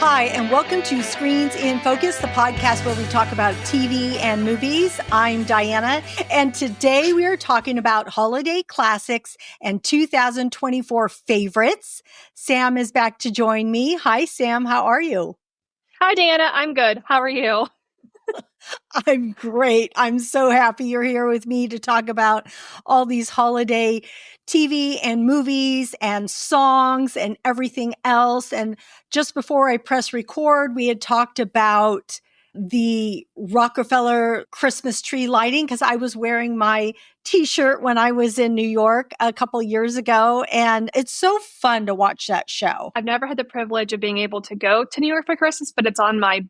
Hi, and welcome to Screens in Focus, the podcast where we talk about TV and movies. I'm Diana, and today we are talking about holiday classics and 2024 favorites. Sam is back to join me. Hi, Sam. How are you? Hi, Diana. I'm good. How are you? I'm great. I'm so happy you're here with me to talk about all these holiday TV and movies and songs and everything else. And just before I press record, we had talked about the Rockefeller Christmas tree lighting because I was wearing my t-shirt when I was in New York a couple years ago. And it's so fun to watch that show. I've never had the privilege of being able to go to New York for Christmas, but it's on my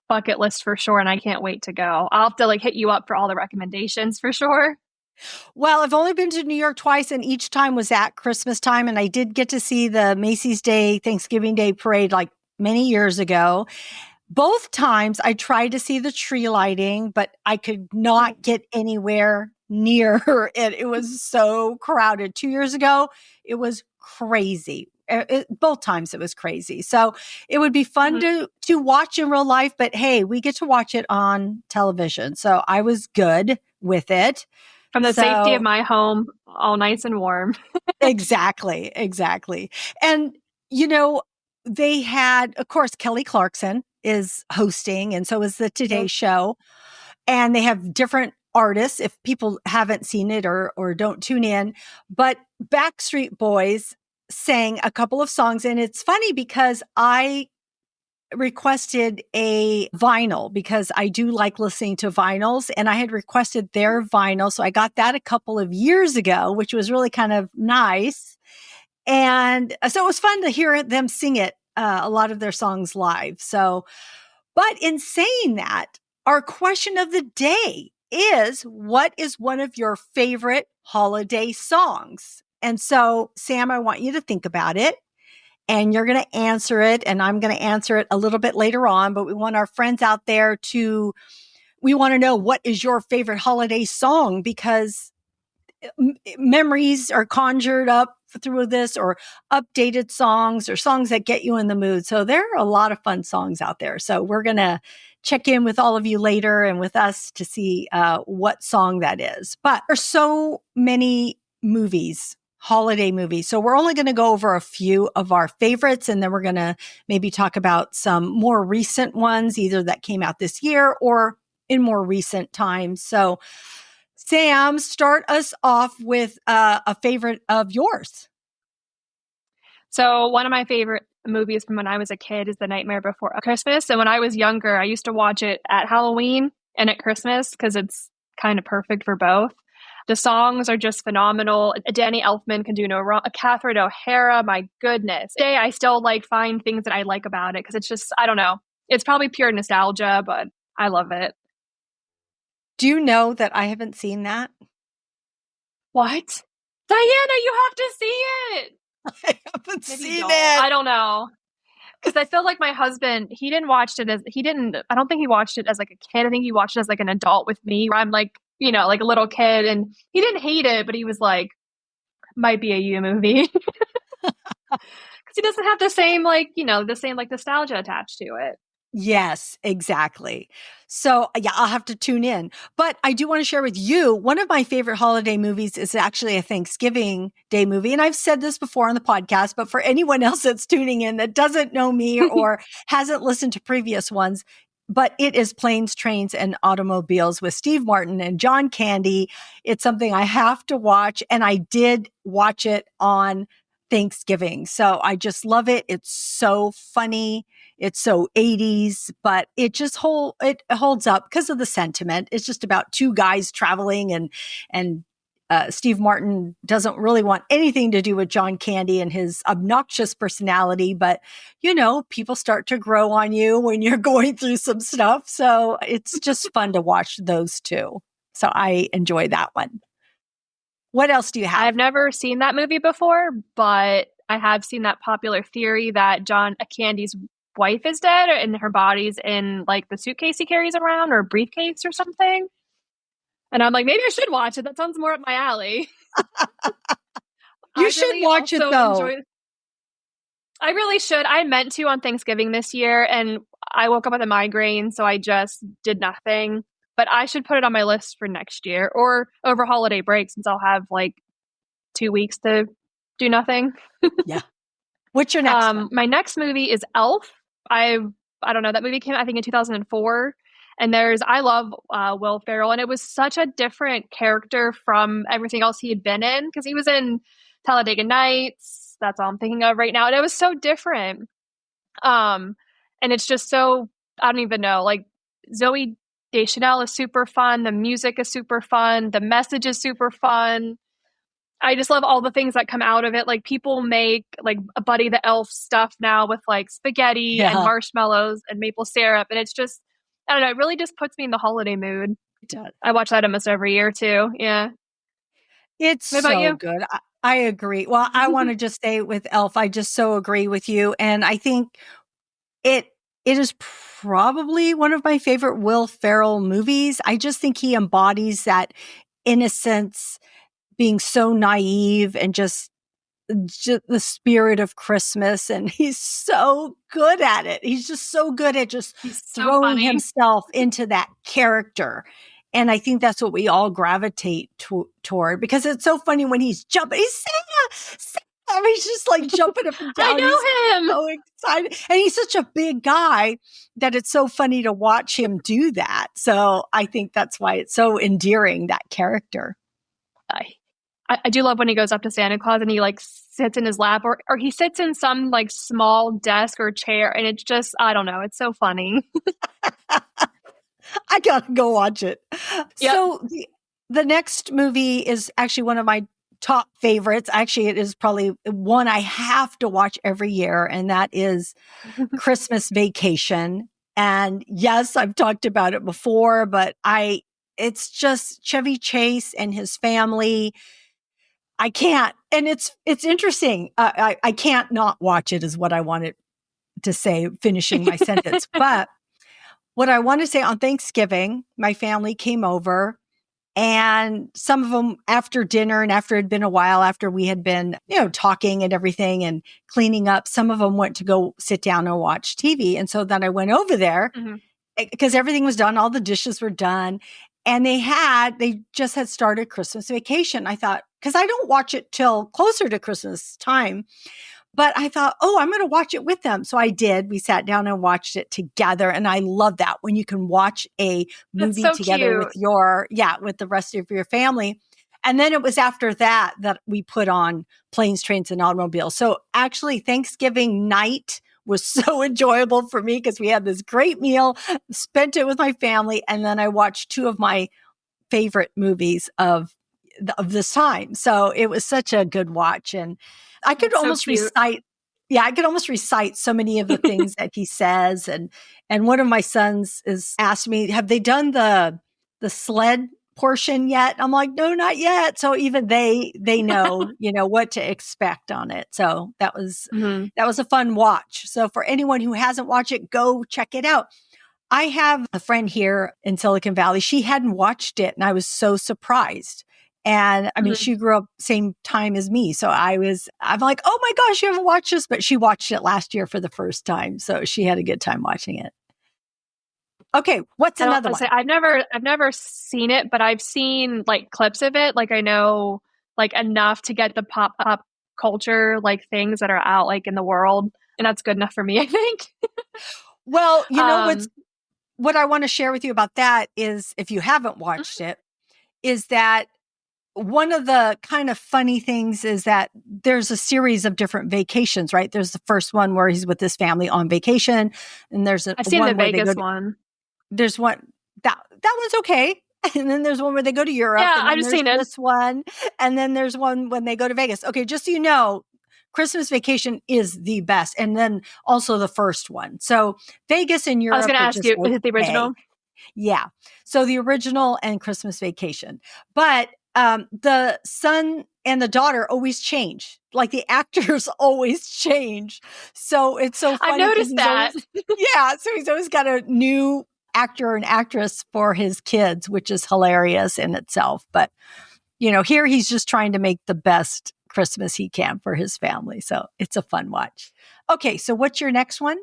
bucket list for sure, and I can't wait to go. I'll have to hit you up for all the recommendations for sure. Well, I've only been to New York twice, and each time was at Christmas time. And I did get to see the Macy's Day, Thanksgiving Day parade many years ago. Both times I tried to see the tree lighting, but I could not get anywhere near it. It was so crowded. 2 years ago, it was crazy. Both times it was crazy. So it would be fun to watch in real life, but hey, we get to watch it on television. So I was good with it. From the safety of my home, all nice and warm. Exactly. And, they had, of course, Kelly Clarkson is hosting, and so is the Today Show. And they have different artists if people haven't seen it or don't tune in. But Backstreet Boys sang a couple of songs. And it's funny because I requested a vinyl because I do like listening to vinyls, and I had requested their vinyl. So I got that a couple of years ago, which was really kind of nice. And so it was fun to hear them sing it, a lot of their songs live. So, but in saying that, our question of the day is, what is one of your favorite holiday songs? And so, Sam, I want you to think about it. And you're going to answer it, and I'm going to answer it a little bit later on, but we want our friends out there we want to know, what is your favorite holiday song? Because memories are conjured up through this, or updated songs, or songs that get you in the mood. So there are a lot of fun songs out there. So we're going to check in with all of you later and with us to see what song that is. But there's so many holiday movies. So we're only going to go over a few of our favorites, and then we're going to maybe talk about some more recent ones, either that came out this year or in more recent times. So Sam, start us off with a favorite of yours. So one of my favorite movies from when I was a kid is The Nightmare Before Christmas. And when I was younger, I used to watch it at Halloween and at Christmas because it's kind of perfect for both. The songs are just phenomenal. Danny Elfman can do no wrong. Catherine O'Hara, my goodness. Today, I still find things that I like about it because it's just, I don't know. It's probably pure nostalgia, but I love it. Do you know that I haven't seen that? What? Diana, you have to see it! I haven't seen it. I don't know. Because I feel like my husband, I don't think he watched it as a kid. I think he watched it as an adult with me, where I'm a little kid, and he didn't hate it, but he was like, might be a you movie. Because he doesn't have the same, nostalgia attached to it. Yes, exactly. So yeah, I'll have to tune in. But I do want to share with you, one of my favorite holiday movies is actually a Thanksgiving Day movie. And I've said this before on the podcast, but for anyone else that's tuning in that doesn't know me or hasn't listened to previous ones, but it is Planes, Trains, and Automobiles with Steve Martin and John Candy. It's something I have to watch. And I did watch it on Thanksgiving. So I just love it. It's so funny. It's so 80s, but it holds up because of the sentiment. It's just about two guys traveling, and Steve Martin doesn't really want anything to do with John Candy and his obnoxious personality. But, people start to grow on you when you're going through some stuff. So it's just fun to watch those two. So I enjoy that one. What else do you have? I've never seen that movie before, but I have seen that popular theory that John Candy's wife is dead, and her body's in the suitcase he carries around, or a briefcase or something. And I'm like, maybe I should watch it. That sounds more up my alley. You should watch it though. I really should. I meant to on Thanksgiving this year, and I woke up with a migraine, so I just did nothing. But I should put it on my list for next year or over holiday break since I'll have like 2 weeks to do nothing. Yeah. What's your next one? My next movie is Elf. I don't know, that movie came out I think in 2004. And I love Will Ferrell, and it was such a different character from everything else he had been in because he was in Talladega Nights. That's all I'm thinking of right now, and it was so different. Um, and it's just so I don't even know. Like Zoe Deschanel is super fun. The music is super fun. The message is super fun. I just love all the things that come out of it. Like people make like a Buddy the Elf stuff now with like spaghetti and Yeah, marshmallows and maple syrup. And it's just, I don't know, it really just puts me in the holiday mood. it does. I watch that almost every year too. Yeah. It's What about so you? good. I agree. Well, I want to just stay with Elf. I just so agree with you. And I think it it is probably one of my favorite Will Ferrell movies. I just think he embodies that innocence, being so naive and just the spirit of Christmas. And he's so good at it. He's just so good at just He's so throwing funny. himself into that character. And I think that's what we all gravitate toward because it's so funny when he's jumping. He's Santa. I mean, he's just like jumping up and I down. He's know him. so excited. And he's such a big guy that it's so funny to watch him do that. So I think that's why it's so endearing, that character. I do love when he goes up to Santa Claus and he like sits in his lap or he sits in some like small desk or chair and it's just, I don't know, it's so funny. I gotta go watch it. Yep. So the next movie is actually one of my top favorites. Actually, it is probably one I have to watch every year, and that is Christmas Vacation. And yes, I've talked about it before, but it's just Chevy Chase and his family. I can't, and it's interesting. I can't not watch it is what I wanted to say, finishing my sentence. But what I want to say, on Thanksgiving, my family came over, and some of them after dinner and after it had been a while after we had been, talking and everything and cleaning up, some of them went to go sit down and watch TV. And so then I went over there because everything was done. All the dishes were done. And they just had started Christmas Vacation. I thought, because I don't watch it till closer to Christmas time. But I thought, I'm going to watch it with them. So I did. We sat down and watched it together. And I love that when you can watch a movie so together cute. with the rest of your family. And then it was after that we put on Planes, Trains, and Automobiles. So actually Thanksgiving night was so enjoyable for me because we had this great meal, spent it with my family. And then I watched two of my favorite movies of this time. So it was such a good watch. And I could almost recite. Yeah, I could almost recite so many of the things that he says. And one of my sons has asked me, have they done the sled portion yet? I'm like, no, not yet. So even they know, what to expect on it. So that was a fun watch. So for anyone who hasn't watched it, go check it out. I have a friend here in Silicon Valley. She hadn't watched it and I was so surprised. And I mean, she grew up same time as me. So I'm like, oh my gosh, you haven't watched this, but she watched it last year for the first time. So she had a good time watching it. Okay. What's another one? I've never seen it, but I've seen like clips of it. Like I know like enough to get the pop culture, like things that are out like in the world. And that's good enough for me, I think. Well, what I want to share with you about that is, if you haven't watched it, is that one of the kind of funny things is that there's a series of different vacations, right? There's the first one where he's with his family on vacation, and there's I've seen the Vegas one. There's one that one's okay, and then there's one where they go to Europe. Yeah, and I've just seen it. This one, and then there's one when they go to Vegas. Okay, just so you know, Christmas Vacation is the best, and then also the first one. So Vegas and Europe. I was going to ask you, is it the original? Yeah, so the original and Christmas Vacation, but the son and the daughter always change. Like the actors always change. So it's so funny. I noticed that. So he's always got a new actor and actress for his kids, which is hilarious in itself. But, here he's just trying to make the best Christmas he can for his family. So it's a fun watch. Okay, so what's your next one?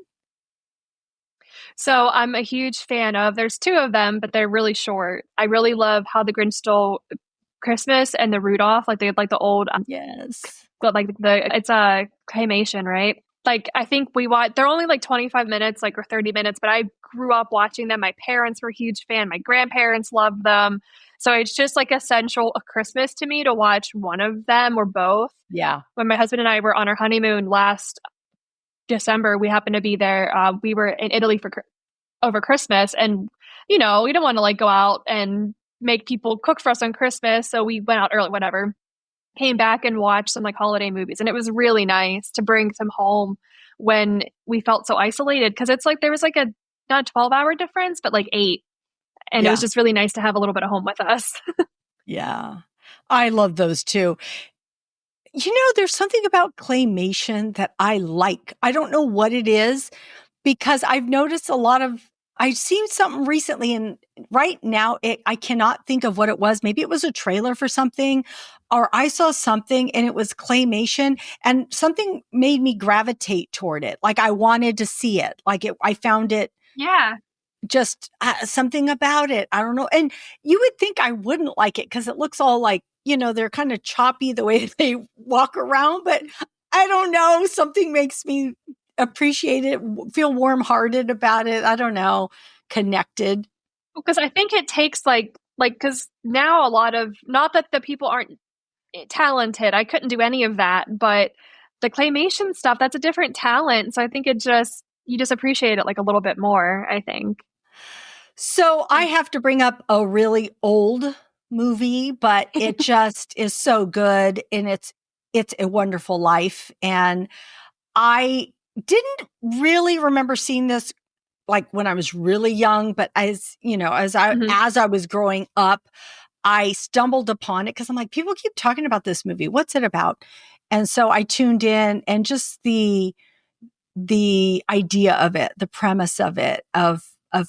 So I'm a huge fan of, there's two of them, but they're really short. I really love How the Grinch Stole Christmas and the Rudolph, like they like the old, Yes. but like it's a claymation, right? Like I think we watch, they're only like 25 minutes, like or 30 minutes, but I grew up watching them. My parents were a huge fan. My grandparents loved them. So it's just like essential a Christmas to me to watch one of them or both. Yeah. When my husband and I were on our honeymoon last December, we happened to be there. We were in Italy for over Christmas, and we don't want to like go out and make people cook for us on Christmas, so we went out early, whatever. Came back and watched some like holiday movies, and it was really nice to bring some home when we felt so isolated because it's like there was like a not a 12-hour difference, but like 8, and it was Yeah. just really nice to have a little bit of home with us. Yeah. I love those too. There's something about claymation that I like. I don't know what it is because I've noticed I've seen something recently and right now I cannot think of what it was. Maybe it was a trailer for something or I saw something and it was claymation and something made me gravitate toward it. Like I wanted to see it. I found it Yeah. just something about it. I don't know. And you would think I wouldn't like it because it looks all like, they're kind of choppy the way they walk around, but I don't know. Something makes me appreciate it, feel warm hearted about it. I don't know, connected. Because I think it takes because now a lot of, not that the people aren't talented, I couldn't do any of that, but the claymation stuff, that's a different talent. So I think you just appreciate it like a little bit more, I think. So I have to bring up a really old movie, but it just is so good and it's A Wonderful Life. And I didn't really remember seeing this like when I was really young, but as I was growing up, I stumbled upon it because I'm like, people keep talking about this movie. What's it about? And so I tuned in and just the idea of it, the premise of it, of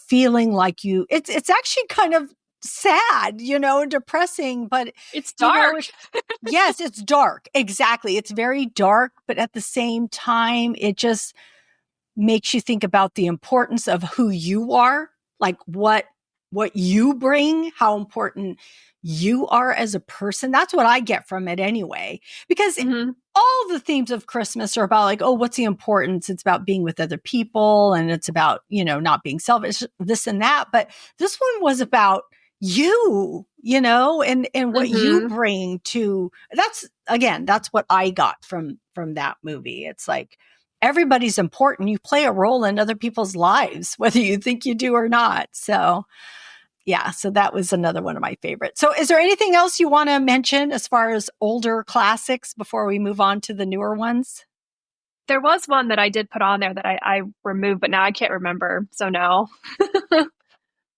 feeling like it's actually kind of sad, depressing, but It's dark. yes, it's dark. Exactly. It's very dark, but at the same time, it just makes you think about the importance of who you are, like what you bring, how important you are as a person. That's what I get from it anyway, because all the themes of Christmas are about like, oh, what's the importance? It's about being with other people and it's about, not being selfish, this and that. But this one was about you, and what you bring to that's what I got from that movie. It's like, everybody's important. You play a role in other people's lives, whether you think you do or not. So yeah, so that was another one of my favorites. So is there anything else you want to mention as far as older classics before we move on to the newer ones? There was one that I did put on there that I removed, but now I can't remember. So no.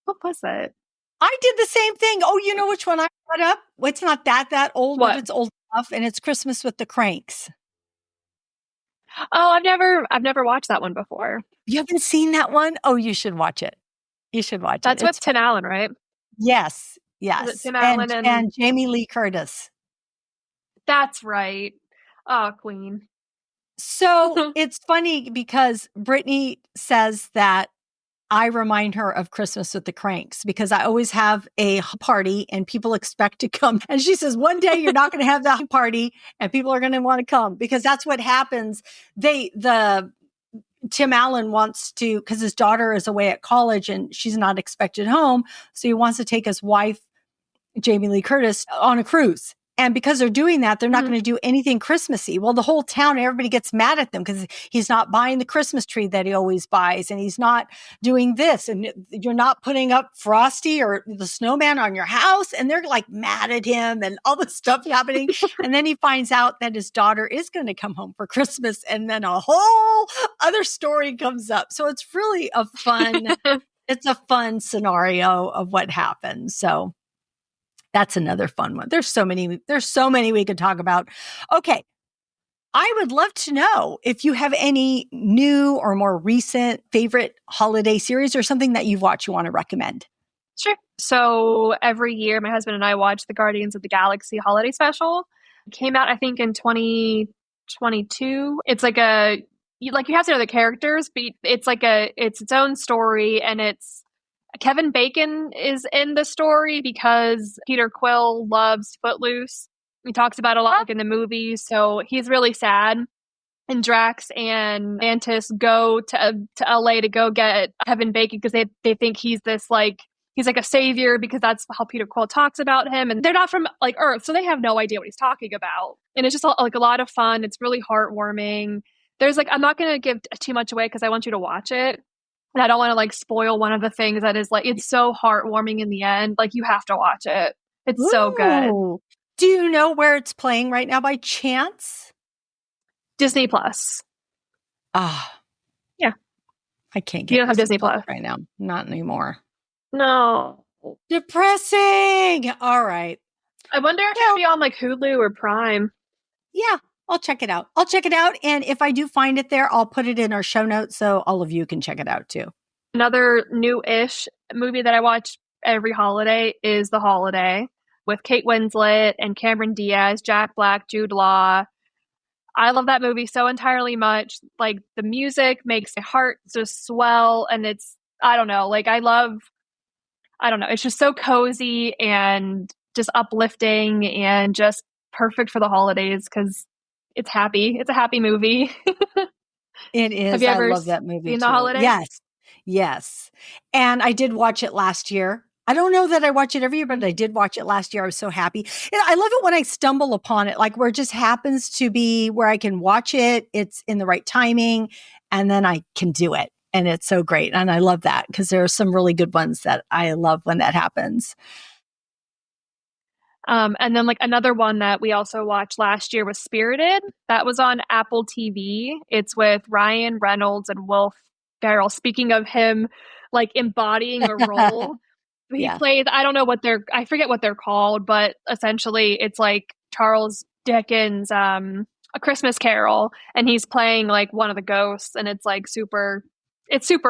What was it? I did the same thing. Oh, you know which one I brought up? Well, it's not that old, What? but it's old enough, and it's Christmas with the Kranks. Oh, I've never watched that one before. You haven't seen that one? Oh, you should watch it. You should watch it. That's with Tim Allen, right? Yes, Is yes. it Tim Allen and Jamie Lee Curtis. That's right. Oh, Queen. So it's funny because Brittany says that I remind her of Christmas with the Kranks because I always have a party and people expect to come. And she says, one day you're not going to have that party and people are going to want to come because that's what happens. Tim Allen wants to, because his daughter is away at college and she's not expected home. So he wants to take his wife, Jamie Lee Curtis, on a cruise. And because they're doing that, they're not going to do anything Christmassy. Well, the whole town, everybody gets mad at them because he's not buying the Christmas tree that he always buys. And he's not doing this. And you're not putting up Frosty or the snowman on your house. And they're like mad at him and all this stuff happening. And then he finds out that his daughter is going to come home for Christmas. And then a whole other story comes up. So it's really it's a fun scenario of what happens. So that's another fun one. There's so many we could talk about. Okay. I would love to know if you have any new or more recent favorite holiday series or something that you've watched you want to recommend. Sure. So every year, my husband and I watch the Guardians of the Galaxy holiday special. It came out, I think, in 2022. It's like you have to know the characters, but it's its own story, and it's Kevin Bacon is in the story because Peter Quill loves Footloose. He talks about it a lot like in the movie, so he's really sad. And Drax and Mantis go to LA to go get Kevin Bacon because they think he's this like he's like a savior because that's how Peter Quill talks about him. And they're not from like Earth, so they have no idea what he's talking about. And it's just like a lot of fun. It's really heartwarming. There's like I'm not going to give too much away because I want you to watch it. And I don't want to like spoil one of the things that is like it's so heartwarming in the end. Like you have to watch it. It's so good. Ooh. Do you know where it's playing right now by chance? Disney Plus. Ah. Yeah. I can't get You don't have Disney Plus right now. Not anymore. No. Depressing. All right. I wonder if it'll be on like Hulu or Prime. Yeah, I'll check it out. And if I do find it there, I'll put it in our show notes so all of you can check it out too. Another new-ish movie that I watch every holiday is The Holiday with Kate Winslet and Cameron Diaz, Jack Black, Jude Law. I love that movie so entirely much. Like the music makes my heart just swell, and I don't know, it's just so cozy and just uplifting and just perfect for the holidays because it's happy. It's a happy movie. It is. Have you ever I love that movie seen too. The Holiday? Yes. And I did watch it last year. I don't know that I watch it every year, but I did watch it last year. I was so happy. And I love it when I stumble upon it, like where it just happens to be where I can watch it. It's in the right timing and then I can do it. And it's so great. And I love that because there are some really good ones that I love when that happens. And then like another one that we also watched last year was Spirited. That was on Apple TV. It's with Ryan Reynolds and Will Ferrell. Speaking of him, like embodying a role, he plays, I forget what they're called, but essentially it's like Charles Dickens, A Christmas Carol, and he's playing like one of the ghosts, and it's super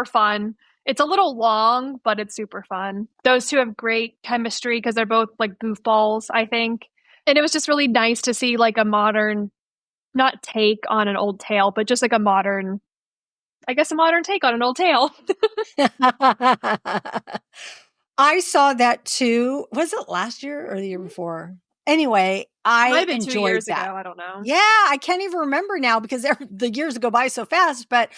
fun. It's a little long, but it's super fun. Those two have great chemistry because they're both like goofballs, I think. And it was just really nice to see like a modern, not take on an old tale, but just like a modern take on an old tale. I saw that too. Was it last year or the year before? Anyway, I enjoyed 2 years that. ago. I don't know. Yeah, I can't even remember now because the years go by so fast. But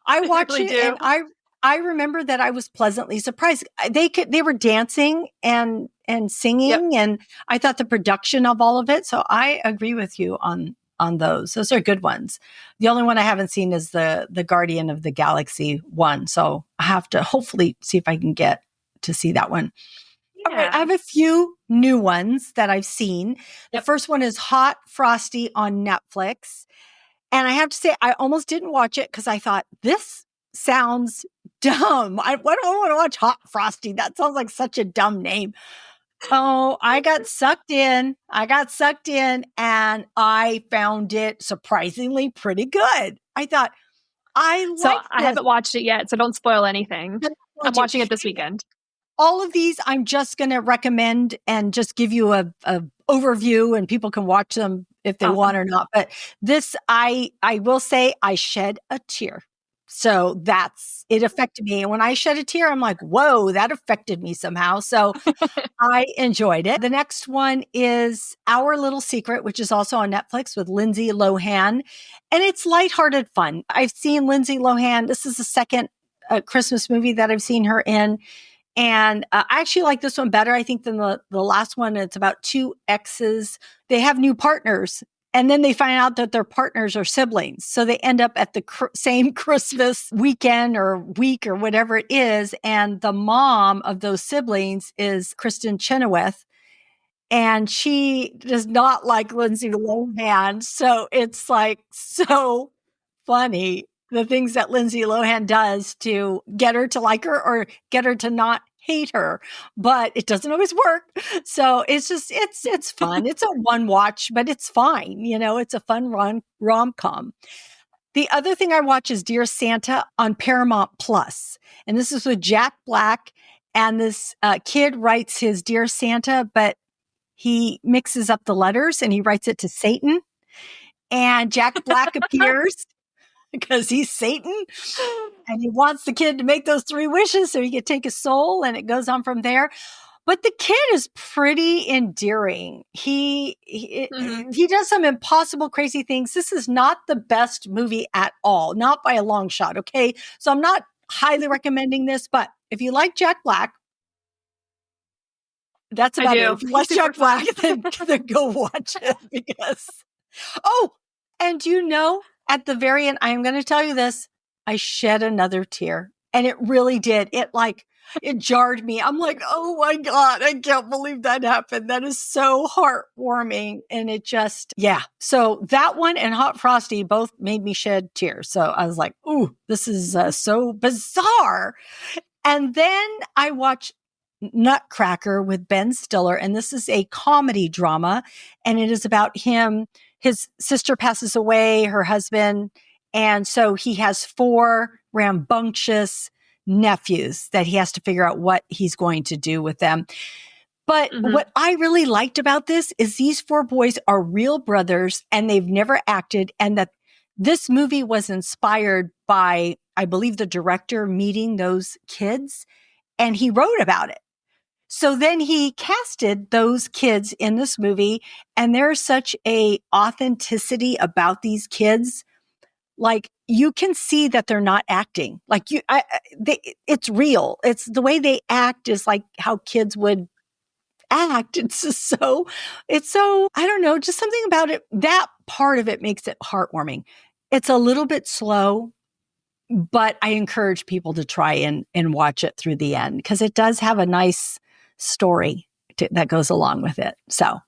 I watched really it, and I remember that I was pleasantly surprised. They were dancing and singing, Yep. and I thought the production of all of it. So I agree with you on those. Those are good ones. The only one I haven't seen is the Guardian of the Galaxy one. So I have to hopefully see if I can get to see that one. Yeah. All right, I have a few new ones that I've seen. Yep. The first one is Hot Frosty on Netflix. And I have to say, I almost didn't watch it because I thought, this sounds dumb. Why do I want to watch Hot Frosty? That sounds like such a dumb name. Oh, I got sucked in and I found it surprisingly pretty good. I thought, I haven't watched it yet, so don't spoil anything. I'm watching it this weekend. All of these, I'm just going to recommend and just give you a overview, and people can watch them if they want or not. But this, I will say, I shed a tear. So it affected me. And when I shed a tear, I'm like, whoa, that affected me somehow. So I enjoyed it. The next one is Our Little Secret, which is also on Netflix with Lindsay Lohan. And it's lighthearted fun. I've seen Lindsay Lohan. This is the second Christmas movie that I've seen her in. And I actually like this one better, I think, than the last one. It's about two exes. They have new partners, and then they find out that their partners are siblings. So they end up at the same Christmas weekend or week or whatever it is. And the mom of those siblings is Kristen Chenoweth. And she does not like Lindsay Lohan. So it's like so funny, the things that Lindsay Lohan does to get her to like her or get her to not hate her, but it doesn't always work. So it's just, it's fun. It's a one watch, but it's fine. You know, it's a fun rom-com. The other thing I watch is Dear Santa on Paramount Plus. And this is with Jack Black. And this kid writes his Dear Santa, but he mixes up the letters and he writes it to Satan. And Jack Black appears because he's Satan and he wants the kid to make those 3 wishes so he could take his soul, and it goes on from there. But the kid is pretty endearing. He does some impossible, crazy things. This is not the best movie at all, not by a long shot. Okay. So I'm not highly recommending this, but if you like Jack Black, that's about it. If you like Jack Black, then go watch it because, and at the very end, I am going to tell you this, I shed another tear, and it really did. It jarred me. I'm like, oh my God, I can't believe that happened. That is so heartwarming. And it just, yeah. So that one and Hot Frosty both made me shed tears. So I was like, ooh, this is so bizarre. And then I watched Nutcracker with Ben Stiller. And this is a comedy drama. And it is about him. His sister passes away, her husband. And so he has 4 rambunctious nephews that he has to figure out what he's going to do with them. But what I really liked about this is these 4 boys are real brothers and they've never acted, and that this movie was inspired by, I believe, the director meeting those kids, and he wrote about it. So then he casted those kids in this movie, and there's such a authenticity about these kids. Like, you can see that they're not acting. Like, it's real. It's the way they act is like how kids would act. It's so, I don't know, just something about it. That part of it makes it heartwarming. It's a little bit slow, but I encourage people to try and watch it through the end because it does have a nice story that goes along with it. So,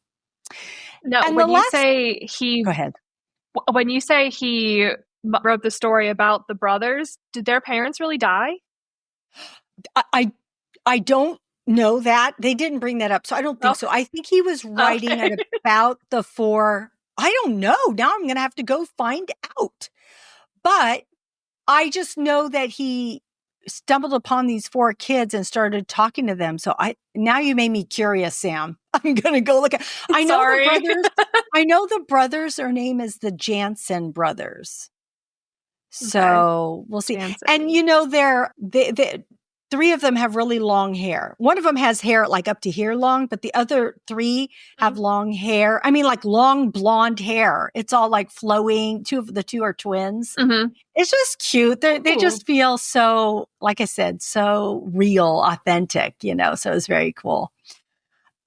no, and when you say he, go ahead. When you say he wrote the story about the brothers, did their parents really die? I don't know that. They didn't bring that up. So I don't think so. I think he was writing at about the 4. I don't know. Now I'm going to have to go find out. But I just know that he stumbled upon these 4 kids and started talking to them. So now you made me curious, Sam. I'm going to go look at, I know the brothers, their name is the Jansen brothers. So we'll see. Jansen. And they 3 of them have really long hair. One of them has hair like up to here long, but the other 3 have long hair. I mean, like long blonde hair. It's all like flowing. The 2 are twins. It's just cute. They just feel so, like I said, so real, authentic, so it's very cool.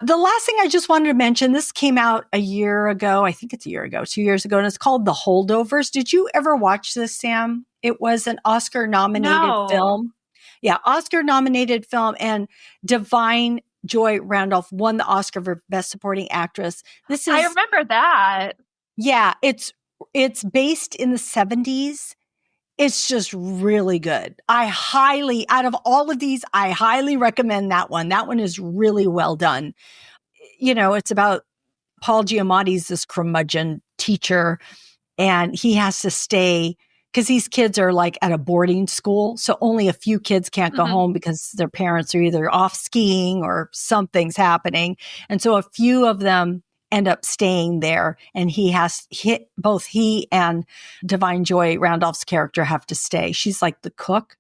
The last thing I just wanted to mention, this came out a year ago. I think it's a year ago, 2 years ago, and it's called The Holdovers. Did you ever watch this, Sam? It was an Oscar-nominated film. Yeah, Oscar-nominated film, and Divine Joy Randolph won the Oscar for Best Supporting Actress. I remember that. Yeah, it's based in the 70s. It's just really good. Out of all of these, I highly recommend that one. That one is really well done. It's about Paul Giamatti's this curmudgeon teacher, and he has to stay because these kids are like at a boarding school. So only a few kids can't go home because their parents are either off skiing or something's happening. And so a few of them end up staying there, and both he and Divine Joy Randolph's character have to stay. She's like the cook.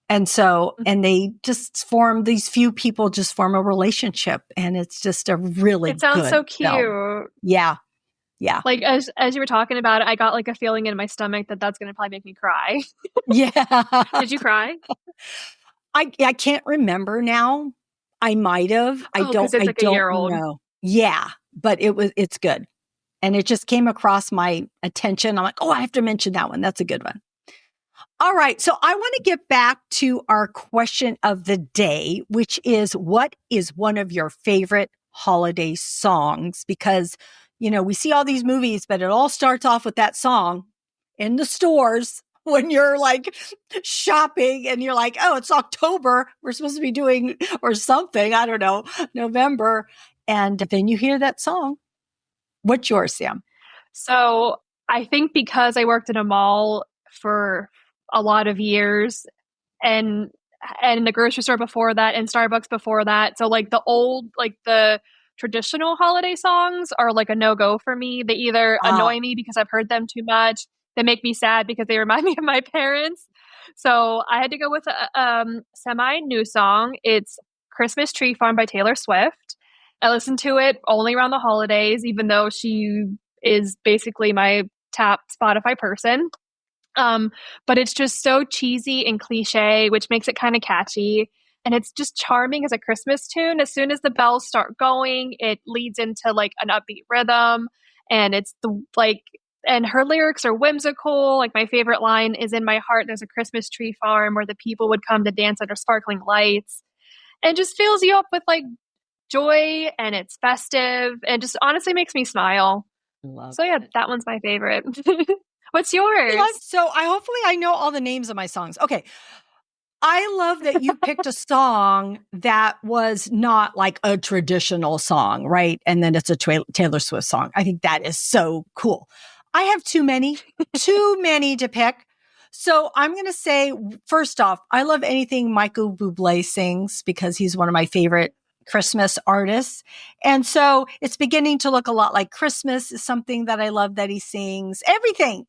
And so, and they just these few people just form a relationship, and it's just a really It sounds good so cute. film. Yeah. Yeah. Like as you were talking about it, I got like a feeling in my stomach that's going to probably make me cry. Yeah. Did you cry? I can't remember now. I might have. I don't know. Yeah, but it's good. And it just came across my attention. I'm like, I have to mention that one. That's a good one. All right. So I want to get back to our question of the day, which is, what is one of your favorite holiday songs? Because, we see all these movies, but it all starts off with that song in the stores when you're like shopping and you're like, oh, it's October. We're supposed to be doing or something. I don't know, November. And then you hear that song. What's yours, Sam? So I think because I worked in a mall for a lot of years and in the grocery store before that and Starbucks before that. So like the old, like the traditional holiday songs are like a no-go for me. They either annoy me because I've heard them too much, they make me sad because they remind me of my parents. So I had to go with a semi-new song. It's Christmas Tree Farm by Taylor Swift. I listen to it only around the holidays, even though she is basically my top Spotify person. But it's just so cheesy and cliche, which makes it kind of catchy. And it's just charming as a Christmas tune. As soon as the bells start going, it leads into like an upbeat rhythm. And it's and her lyrics are whimsical. Like my favorite line is, "In my heart, there's a Christmas tree farm where the people would come to dance under sparkling lights." And just fills you up with like joy, and it's festive and just honestly makes me smile. So yeah, that one's my favorite. What's yours? So hopefully I know all the names of my songs. Okay. I love that you picked a song that was not like a traditional song, right? And then it's a Taylor Swift song. I think that is so cool. I have too many to pick. So I'm going to say, first off, I love anything Michael Bublé sings because he's one of my favorite Christmas artists. And so it's beginning to look a lot like Christmas is something that I love that he sings. Anything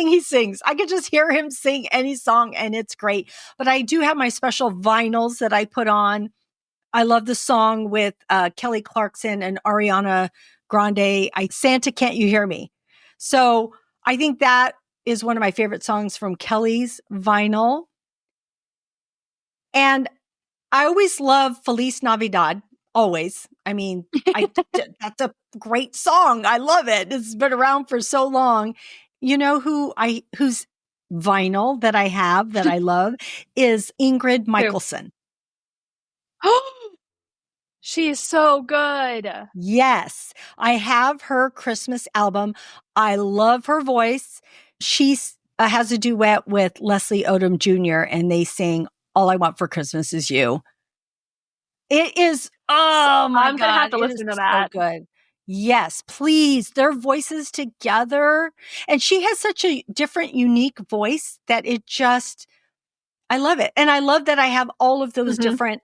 he sings. I could just hear him sing any song and it's great. But I do have my special vinyls that I put on. I love the song with Kelly Clarkson and Ariana Grande, Santa Can't You Hear Me? So I think that is one of my favorite songs from Kelly's vinyl. And I always love Feliz Navidad. Always. I mean, that's a great song. I love it. It's been around for so long. You know whose vinyl that I have that I love is Ingrid Michaelson. She is so good. Yes. I have her Christmas album. I love her voice. She has a duet with Leslie Odom Jr. and they sing All I Want for Christmas Is You. It is, oh my God. I'm going to have to listen to that. So good. Yes, please. Their voices together. And she has such a different, unique voice that I love it. And I love that I have all of those different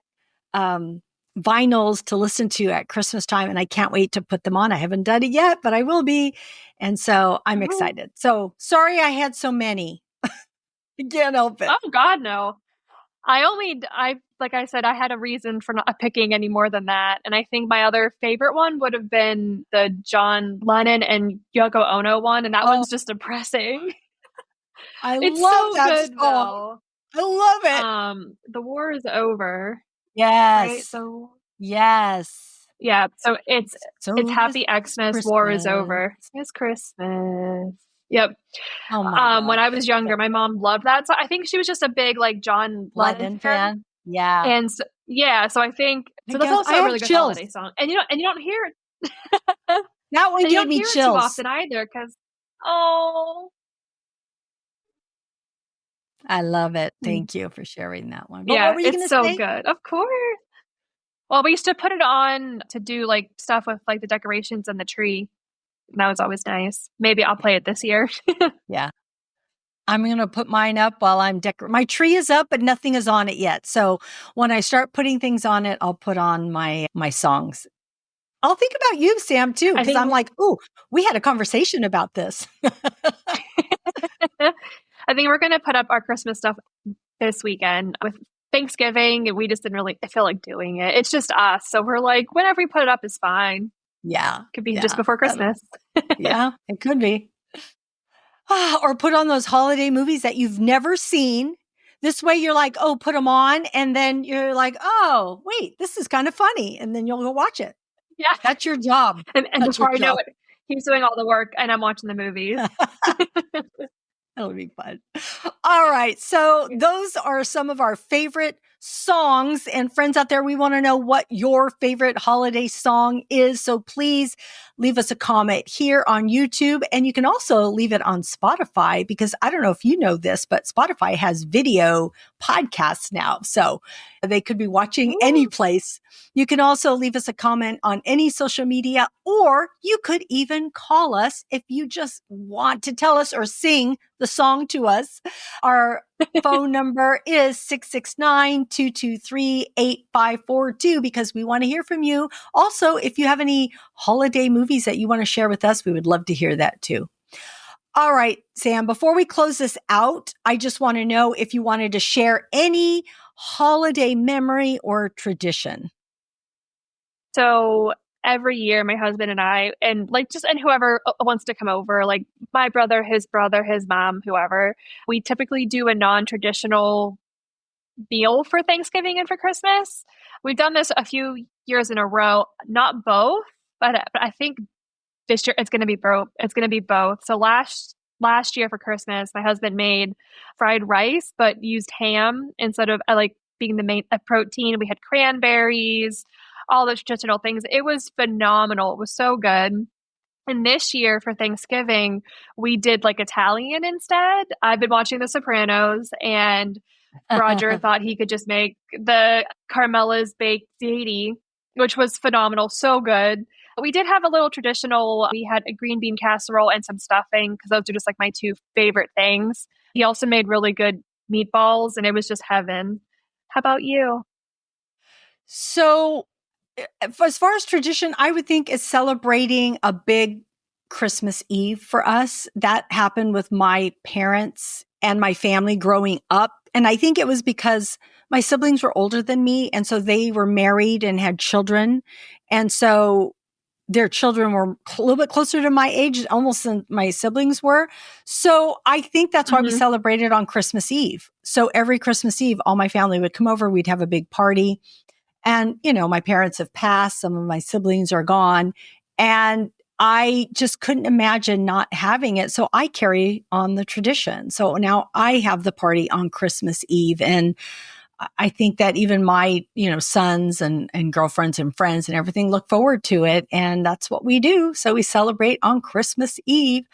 vinyls to listen to at Christmas time. And I can't wait to put them on. I haven't done it yet, but I will be. And so I'm excited. So sorry I had so many. I can't help it. Oh God, no. Like I said, I had a reason for not picking any more than that. And I think my other favorite one would have been the John Lennon and Yoko Ono one. And that one's just depressing. It's love so that good, song. I love it. The war is over. Yes. Right? So yes. Yeah. So it's Happy Xmas, War is over. It's Christmas. Yep. Oh my God. When I was younger, my mom loved that. So I think she was just a big like John Lennon fan. Yeah. And so I think that's also a really good holiday song. And you don't hear it. That one gave me chills. Too often either because I love it. Thank you for sharing that one. But yeah, what were you it's so good. Of course. Well, we used to put it on to do like stuff with like the decorations and the tree. And that was always nice. Maybe I'll play it this year. Yeah. I'm going to put mine up while I'm my tree is up, but nothing is on it yet. So when I start putting things on it, I'll put on my songs. I'll think about you, Sam, too, because I'm like, ooh, we had a conversation about this. I think we're going to put up our Christmas stuff this weekend with Thanksgiving. And we just didn't really feel like doing it. It's just us. So we're like, whenever we put it up is fine. Yeah. Could be just before Christmas. Yeah, it could be. Or put on those holiday movies that you've never seen. This way you're like, oh, put them on. And then you're like, oh, wait, this is kind of funny. And then you'll go watch it. Yeah. That's your job. And before I know it, he's doing all the work and I'm watching the movies. That'll be fun. All right. So those are some of our favorite songs. And friends out there, we want to know what your favorite holiday song is. So please leave us a comment here on YouTube. And you can also leave it on Spotify because I don't know if you know this, but Spotify has video podcasts now. So they could be watching any place. You can also leave us a comment on any social media, or you could even call us if you just want to tell us or sing the song to us. Our Phone number is 669-223-8542 because we want to hear from you. Also, if you have any holiday movies that you want to share with us, we would love to hear that too. All right, Sam, before we close this out, I just want to know if you wanted to share any holiday memory or tradition. So every year, my husband and I, and like just and whoever wants to come over, like my brother, his mom, whoever, we typically do a non-traditional meal for Thanksgiving and for Christmas. We've done this a few years in a row, not both, but I think this year it's going to be both. It's going to be both. So last year for Christmas, my husband made fried rice, but used ham instead of like being the main protein. We had cranberries, all those traditional things. It was phenomenal. It was so good. And this year for Thanksgiving, we did like Italian instead. I've been watching The Sopranos, and Roger thought he could just make the Carmela's baked ziti, which was phenomenal. So good. We did have a little traditional, we had a green bean casserole and some stuffing because those are just like my two favorite things. He also made really good meatballs and it was just heaven. How about you? So, as far as tradition, I would think is celebrating a big Christmas Eve for us. That happened with my parents and my family growing up. And I think it was because my siblings were older than me. And so they were married and had children. And so their children were a little bit closer to my age, almost than my siblings were. So I think that's why we Mm-hmm. celebrated on Christmas Eve. So every Christmas Eve, all my family would come over. We'd have a big party. And, you know, my parents have passed. Some of my siblings are gone. And I just couldn't imagine not having it. So I carry on the tradition. So now I have the party on Christmas Eve. And I think that even my, you know, sons and girlfriends and friends and everything look forward to it. And that's what we do. So we celebrate on Christmas Eve.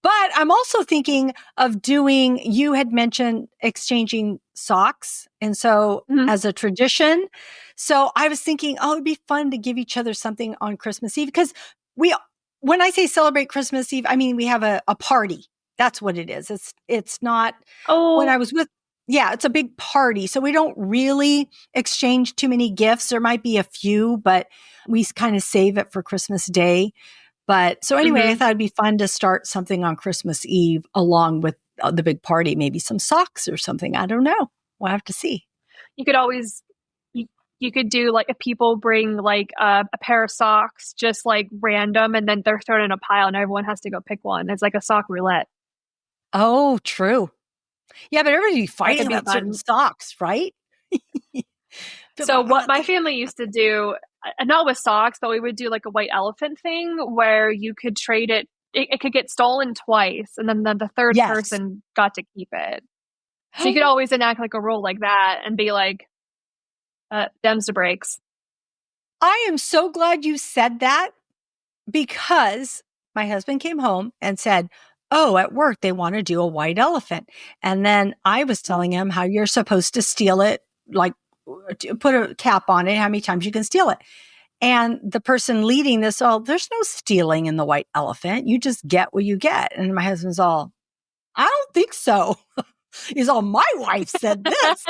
But I'm also thinking of doing, you had mentioned exchanging socks. And so Mm-hmm. as a tradition, so I was thinking, oh, it'd be fun to give each other something on Christmas Eve because when I say celebrate Christmas Eve, I mean, we have a party. That's what it is. It's not when I Oh, was with, yeah, it's a big party. So we don't really exchange too many gifts. There might be a few, but we kind of save it for Christmas Day. But so anyway, I mm-hmm. thought it'd be fun to start something on Christmas Eve along with the big party, maybe some socks or something. I don't know. We'll have to see. You could always you, you could do like if people bring like a pair of socks just like random and then they're thrown in a pile and everyone has to go pick one. It's like a sock roulette. Oh, true. Yeah, but everybody's That fighting could be about certain fun. socks, right? So I what want my this. family used to do, not with socks, but we would do like a white elephant thing where you could trade it. It could get stolen twice, and then the third Yes. person got to keep it. So you could always enact like a rule like that and be like, "Them's the breaks." I am so glad you said that because my husband came home and said, oh, at work, they want to do a white elephant. And then I was telling him how you're supposed to steal it, like put a cap on it, how many times you can steal it. And the person leading this, oh, there's no stealing in the white elephant. You just get what you get. And my husband's all, I don't think so. He's all, my wife said this.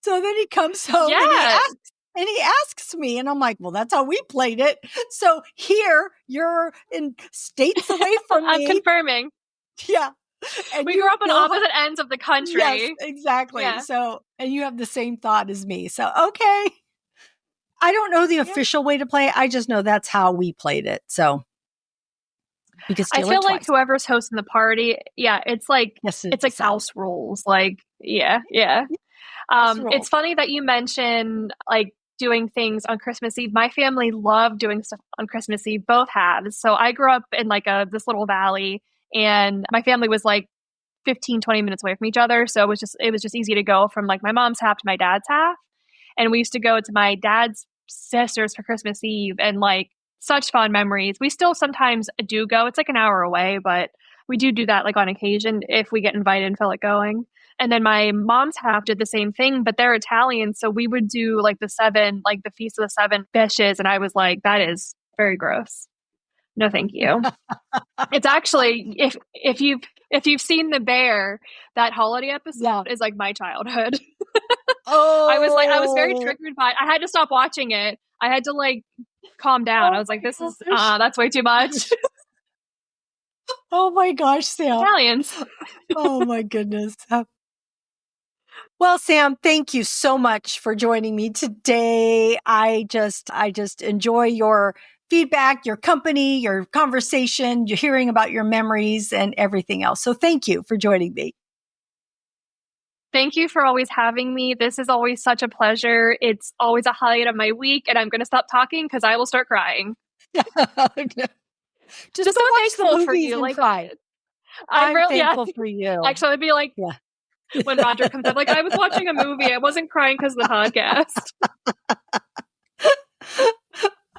So then he comes home Yeah, and he asks me, and I'm like, well, that's how we played it. So here you're in states away from I'm me. confirming. Yeah. And We you grew up on go, opposite ends of the yes, country. exactly. Yeah, So, and you have the same thought as me. So, okay. I don't know the yeah. official way to play it. I just know that's how we played it. So we could I steal it feel like twice. whoever's hosting the party, yeah, Yes, it's it's like decide. house rules. Like, yeah, yeah. House It's rules. funny that you mentioned like doing things on Christmas Eve. My family loved doing stuff on Christmas Eve, both halves. So I grew up in like a this little valley and my family was like 15, 20 minutes away from each other. So it was just easy to go from like my mom's half to my dad's half. And we used to go to my dad's sisters for Christmas Eve and like such fond memories. We still sometimes do go. It's like an hour away, but we do that like on occasion if we get invited and feel like going. And then my mom's half did the same thing, but they're Italian. So we would do like like the Feast of the Seven Fishes. And I was like, that is very gross. No, thank you. It's actually If you've seen The Bear, that holiday episode is like my childhood. I was very Oh, triggered by it. I had to stop watching it. I had to like calm down. I was like, this is, gosh. that's way too much. Oh my gosh, Sam. Italians. Oh my goodness. Well, Sam, thank you so much for joining me today. I just enjoy your feedback, your company, your conversation, you're hearing about your memories and everything else. So thank you for joining me. Thank you for always having me. This is always such a pleasure. It's always a highlight of my week, and I'm going to stop talking because I will start crying. Just so watch thankful the movies for you. and Like, cry. I'm thankful for you. Actually, I'd be like, when Roger comes up, like, I was watching a movie. I wasn't crying because of the podcast.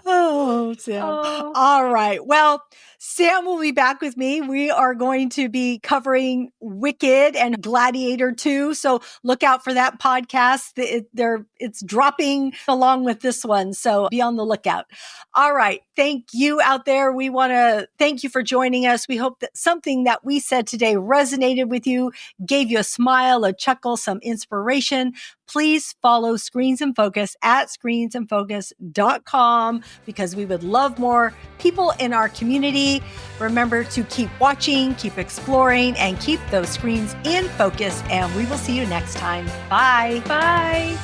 Oh, Sam. Oh. All right. Well, Sam will be back with me. We are going to be covering Wicked and Gladiator 2. So look out for that podcast. It's dropping along with this one. So be on the lookout. All right. Thank you out there. We want to thank you for joining us. We hope that something that we said today resonated with you, gave you a smile, a chuckle, some inspiration. Please follow Screens in Focus at screensinfocus.com because we would love more people in our community. Remember to keep watching, keep exploring, and keep those screens in focus. And we will see you next time. Bye. Bye.